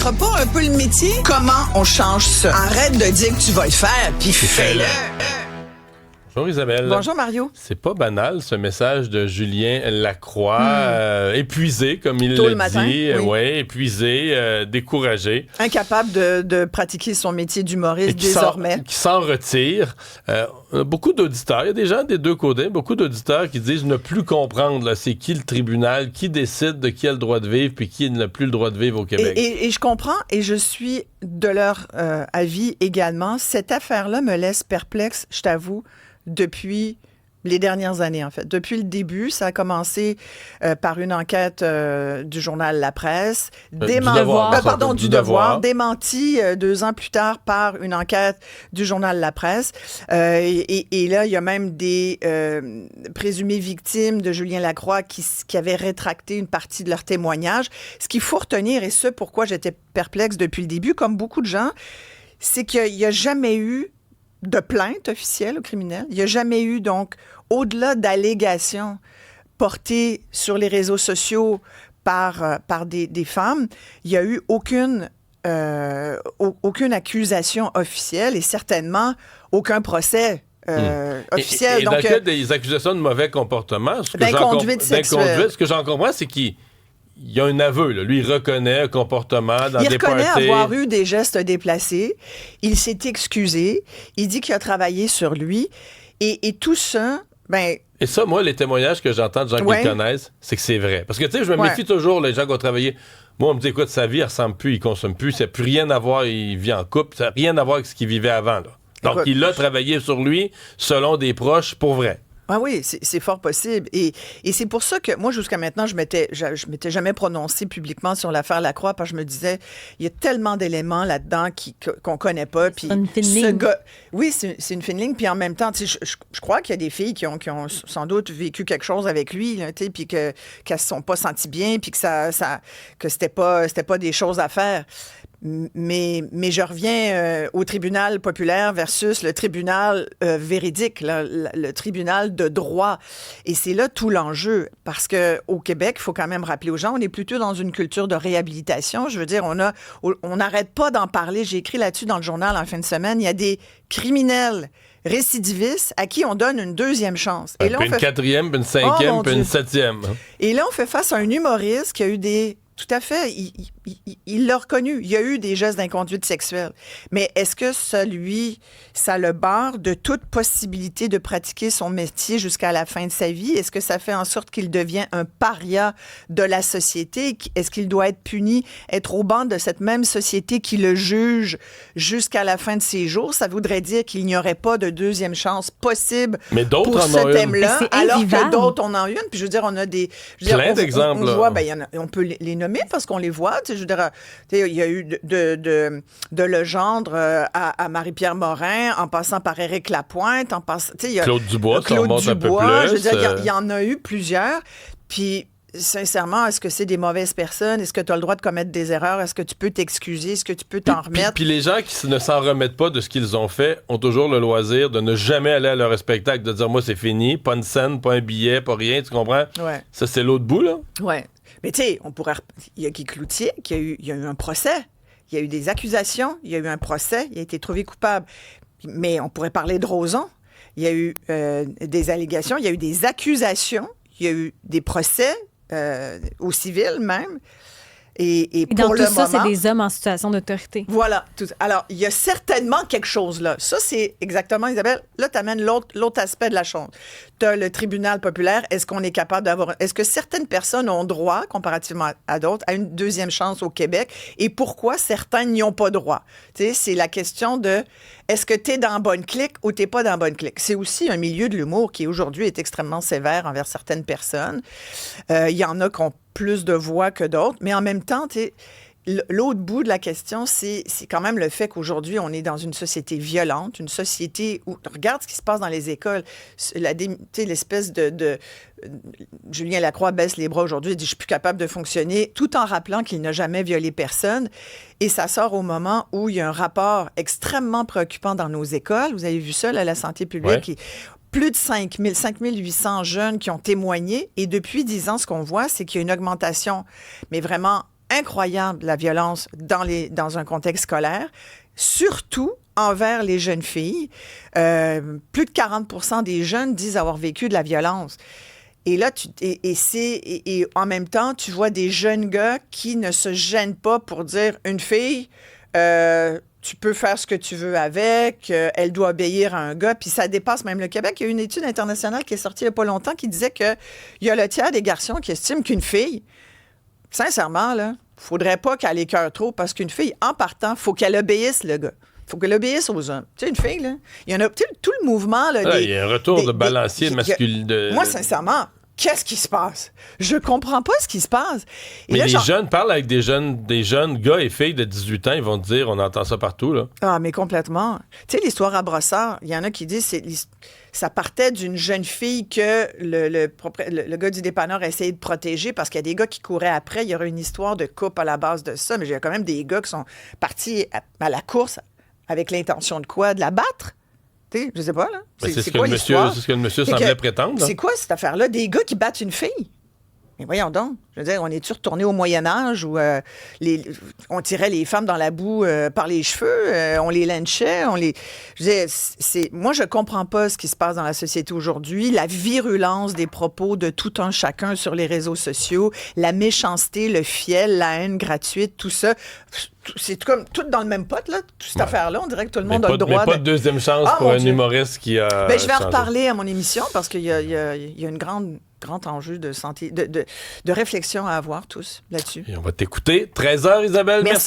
t'aimeras pas un peu le métier? Comment on change ça? Arrête de dire que tu vas le faire, puis fais-le. Bonjour Isabelle. Bonjour Mario. C'est pas banal ce message de Julien Lacroix, épuisé comme il le dit, épuisé, découragé. Incapable de pratiquer son métier d'humoriste désormais. Qui s'en retire. Beaucoup d'auditeurs, il y a des gens des deux côtés, beaucoup d'auditeurs qui disent ne plus comprendre là, c'est qui le tribunal, qui décide de qui a le droit de vivre puis qui n'a plus le droit de vivre au Québec. Et je comprends et je suis de leur avis également. Cette affaire-là me laisse perplexe, je t'avoue, depuis les dernières années, en fait. Depuis le début, ça a commencé par une enquête du journal La Presse, du Devoir, démenti 2 ans plus tard par une enquête du journal La Presse. Et là, il y a même des présumées victimes de Julien Lacroix qui avaient rétracté une partie de leur témoignage. Ce qu'il faut retenir, et ce pourquoi j'étais perplexe depuis le début, comme beaucoup de gens, c'est qu'il n'y a jamais eu de plainte officielle au criminel. Il n'y a jamais eu, donc, au-delà d'allégations portées sur les réseaux sociaux par des femmes, il n'y a eu aucune accusation officielle et certainement aucun procès officiel. Et dans le cas des accusations de mauvais comportement, d'inconduite sexuelle. Ce que j'en comprends, c'est qu'il y a un aveu. Là. Lui, il reconnaît un comportement dans des parties. Il reconnaît avoir eu des gestes déplacés. Il s'est excusé. Il dit qu'il a travaillé sur lui. Et tout ça, Et ça, moi, les témoignages que j'entends de gens qui le connaissent, c'est que c'est vrai. Parce que, tu sais, je me méfie toujours, les gens qui ont travaillé. Moi, on me dit, écoute, sa vie, elle ressemble plus, il consomme plus, ça n'a plus rien à voir, il vit en couple, ça n'a rien à voir avec ce qu'il vivait avant. Là. Donc, il a travaillé sur lui, selon des proches, pour vrai. Ah oui, c'est fort possible. Et c'est pour ça que moi, jusqu'à maintenant, je m'étais jamais prononcée publiquement sur l'affaire Lacroix parce que je me disais, il y a tellement d'éléments là-dedans qu'on connaît pas. Puis une fine ligne. Oui, c'est une fine ligne. Puis en même temps, je crois qu'il y a des filles qui ont sans doute vécu quelque chose avec lui, là, puis qu'elles se sont pas senties bien, puis que c'était pas des choses à faire. Mais je reviens au tribunal populaire versus le tribunal véridique, là, le tribunal de droit. Et c'est là tout l'enjeu. Parce qu'au Québec, il faut quand même rappeler aux gens, on est plutôt dans une culture de réhabilitation. Je veux dire, on n'arrête pas d'en parler. J'ai écrit là-dessus dans le journal en fin de semaine. Il y a des criminels récidivistes à qui on donne une 2e chance. Et là, puis une 4e, puis une 5e, puis une 7e. Et là, on fait face à un humoriste qui a eu des... Tout à fait. Il l'a reconnu. Il y a eu des gestes d'inconduite sexuelle. Mais est-ce que ça le barre de toute possibilité de pratiquer son métier jusqu'à la fin de sa vie? Est-ce que ça fait en sorte qu'il devient un paria de la société? Est-ce qu'il doit être puni, être au banc de cette même société qui le juge jusqu'à la fin de ses jours? Ça voudrait dire qu'il n'y aurait pas de 2e chance possible pour ce thème-là, alors que d'autres en ont une. Puis je veux dire, on a des... Plein d'exemples. On voit, on peut les nommer parce qu'on les voit. Je veux dire, il y a eu de Legendre à Marie-Pierre Morin, en passant par Éric Lapointe, Claude Dubois, ça remonte un peu plus. Je veux dire, il y en a eu plusieurs. Puis, sincèrement, est-ce que c'est des mauvaises personnes? Est-ce que tu as le droit de commettre des erreurs? Est-ce que tu peux t'excuser? Est-ce que tu peux t'en remettre? Puis les gens qui ne s'en remettent pas de ce qu'ils ont fait ont toujours le loisir de ne jamais aller à leur spectacle, de dire, moi, c'est fini, pas une scène, pas un billet, pas rien, tu comprends? Ouais. Ça, c'est l'autre bout, là? Ouais. Mais tu sais, il y a Guy Cloutier, il y a eu un procès. Il y a eu des accusations, il y a eu un procès, il a été trouvé coupable. Mais on pourrait parler de Roson. Il y a eu des allégations, il y a eu des accusations, il y a eu des procès au civil même. Et pour dans le tout ça, moment, c'est des hommes en situation d'autorité. Voilà. Alors, il y a certainement quelque chose là. Ça, c'est exactement, Isabelle, là, tu amènes l'autre aspect de la chose. Tu as le tribunal populaire. Est-ce qu'on est capable d'avoir... Est-ce que certaines personnes ont droit, comparativement à d'autres, à une 2e chance au Québec? Et pourquoi certains n'y ont pas droit? Tu sais, c'est la question de... Est-ce que tu es dans la bonne clique ou tu n'es pas dans la bonne clique? C'est aussi un milieu de l'humour qui, aujourd'hui, est extrêmement sévère envers certaines personnes. Il y en a qui ont plus de voix que d'autres, mais en même temps, l'autre bout de la question, c'est quand même le fait qu'aujourd'hui, on est dans une société violente, une société où... Regarde ce qui se passe dans les écoles. L'espèce de Julien Lacroix baisse les bras aujourd'hui, il dit « Je suis plus capable de fonctionner », tout en rappelant qu'il n'a jamais violé personne. Et ça sort au moment où il y a un rapport extrêmement préoccupant dans nos écoles. Vous avez vu ça, là, la santé publique. Ouais. Plus de 5800 jeunes qui ont témoigné. Et depuis 10 ans, ce qu'on voit, c'est qu'il y a une augmentation, mais vraiment incroyable, la violence dans un contexte scolaire, surtout envers les jeunes filles. Plus de 40% des jeunes disent avoir vécu de la violence. Et là, et en même temps, tu vois des jeunes gars qui ne se gênent pas pour dire une fille, tu peux faire ce que tu veux avec, elle doit obéir à un gars, puis ça dépasse même le Québec. Il y a une étude internationale qui est sortie il n'y a pas longtemps qui disait qu'il y a le tiers des garçons qui estiment qu'une fille, sincèrement, là, faudrait pas qu'elle écœure trop, parce qu'une fille, en partant, faut qu'elle obéisse le gars. Faut qu'elle obéisse aux hommes. Tu sais, une fille, là, il y en a tout le mouvement. Là, il y a un retour de balancier masculin. Moi, sincèrement, qu'est-ce qui se passe? Je comprends pas ce qui se passe. Et mais là, les jeunes parlent avec des jeunes gars et filles de 18 ans, ils vont te dire, on entend ça partout, là. Ah, mais complètement. Tu sais, l'histoire à Brossard, il y en a qui disent ça partait d'une jeune fille que le gars du dépanneur a essayé de protéger parce qu'il y a des gars qui couraient après. Il y aurait une histoire de couple à la base de ça, mais il y a quand même des gars qui sont partis à la course avec l'intention de quoi? De la battre? T'sais, je sais pas, là. C'est ce que le monsieur semblait prétendre. C'est quoi cette affaire-là? Des gars qui battent une fille? Mais voyons donc. Je veux dire, on est-tu retourné au Moyen-Âge où on tirait les femmes dans la boue par les cheveux, on les lynchait, Je veux dire, moi, je comprends pas ce qui se passe dans la société aujourd'hui, la virulence des propos de tout un chacun sur les réseaux sociaux, la méchanceté, le fiel, la haine gratuite, tout ça. C'est comme tout dans le même pot, là, toute cette affaire-là. On dirait que tout le monde a le droit. Mais pas de deuxième chance pour un humoriste qui a. Ben, je vais en reparler à mon émission parce qu'il y a une grand enjeu de santé, de réflexion à avoir tous là-dessus. Et on va t'écouter. 13h, Isabelle. Merci.